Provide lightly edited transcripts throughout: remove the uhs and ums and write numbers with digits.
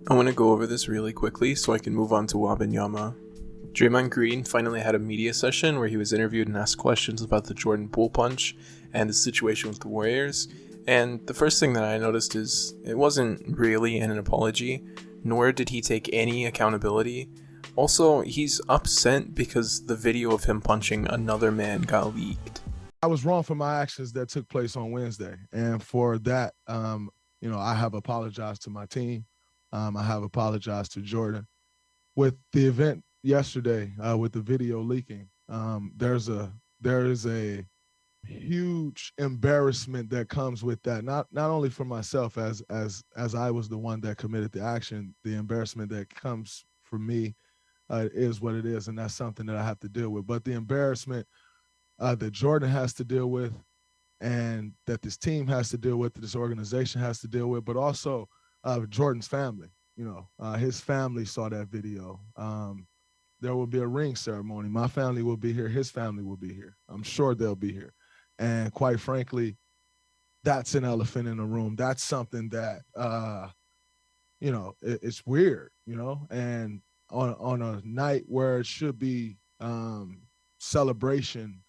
I want to go over this really quickly so I can move on to Wembanyama. Draymond Green finally had a media session where he was interviewed and asked questions about the Jordan Poole punch and the situation with the Warriors. And the first thing that I noticed is it wasn't really an apology, nor did he take any accountability. Also, he's upset because the video of him punching another man got leaked. I was wrong for my actions that took place on Wednesday. And for that, I have apologized to my team. I have apologized to Jordan. With the event yesterday, with the video leaking, there is a huge embarrassment that comes with that. Not only for myself as I was the one that committed the action, the embarrassment that comes from me is what it is, and that's something that I have to deal with. But the embarrassment that Jordan has to deal with, and that this team has to deal with, that this organization has to deal with, but also Jordan's family. His family saw that video. There will be a ring ceremony. My family will be here. His family will be here. I'm sure they'll be here. And quite frankly, that's an elephant in the room. That's something that, it's weird, and on a night where it should be celebration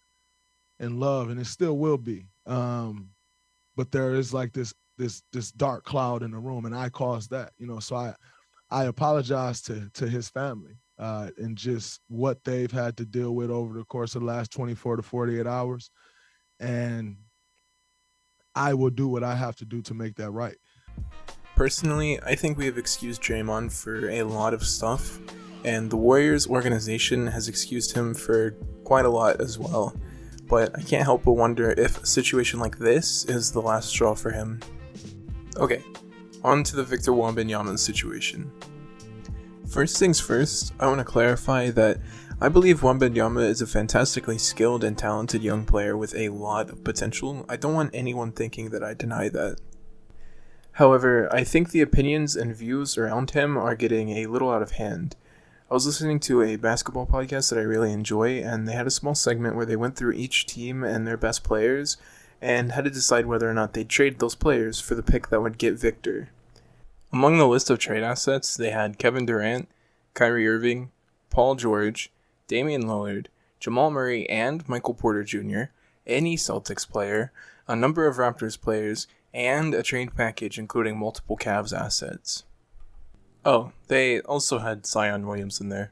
and love, and it still will be. But there is like this dark cloud in the room, and I caused that, so I apologize to his family and just what they've had to deal with over the course of the last 24 to 48 hours. And I will do what I have to do to make that right. Personally, I think we have excused Draymond for a lot of stuff, and the Warriors organization has excused him for quite a lot as well. But I can't help but wonder if a situation like this is the last straw for him. Okay, on to the Victor Wembanyama situation. First things first, I want to clarify that I believe Wembanyama is a fantastically skilled and talented young player with a lot of potential. I don't want anyone thinking that I deny that. However, I think the opinions and views around him are getting a little out of hand. I was listening to a basketball podcast that I really enjoy, and they had a small segment where they went through each team and their best players and had to decide whether or not they'd trade those players for the pick that would get Victor. Among the list of trade assets, they had Kevin Durant, Kyrie Irving, Paul George, Damian Lillard, Jamal Murray and Michael Porter Jr., any Celtics player, a number of Raptors players, and a trade package including multiple Cavs assets. Oh, they also had Zion Williamson there.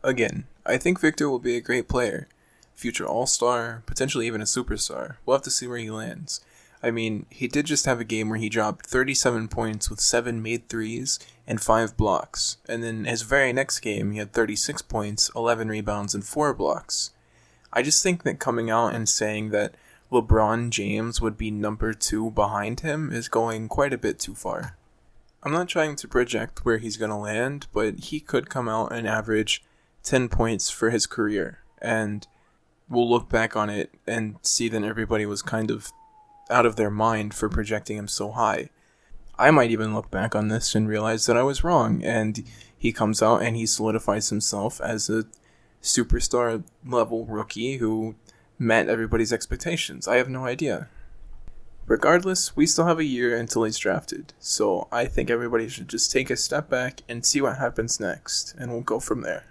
Again, I think Victor will be a great player. Future all-star, potentially even a superstar. We'll have to see where he lands. I mean, he did just have a game where he dropped 37 points with 7 made threes and 5 blocks. And then his very next game, he had 36 points, 11 rebounds, and 4 blocks. I just think that coming out and saying that LeBron James would be number 2 behind him is going quite a bit too far. I'm not trying to project where he's going to land, but he could come out and average 10 points for his career. And we'll look back on it and see that everybody was kind of out of their mind for projecting him so high. I might even look back on this and realize that I was wrong, and he comes out and he solidifies himself as a superstar level rookie who met everybody's expectations. I have no idea. Regardless, we still have a year until he's drafted, so I think everybody should just take a step back and see what happens next, and we'll go from there.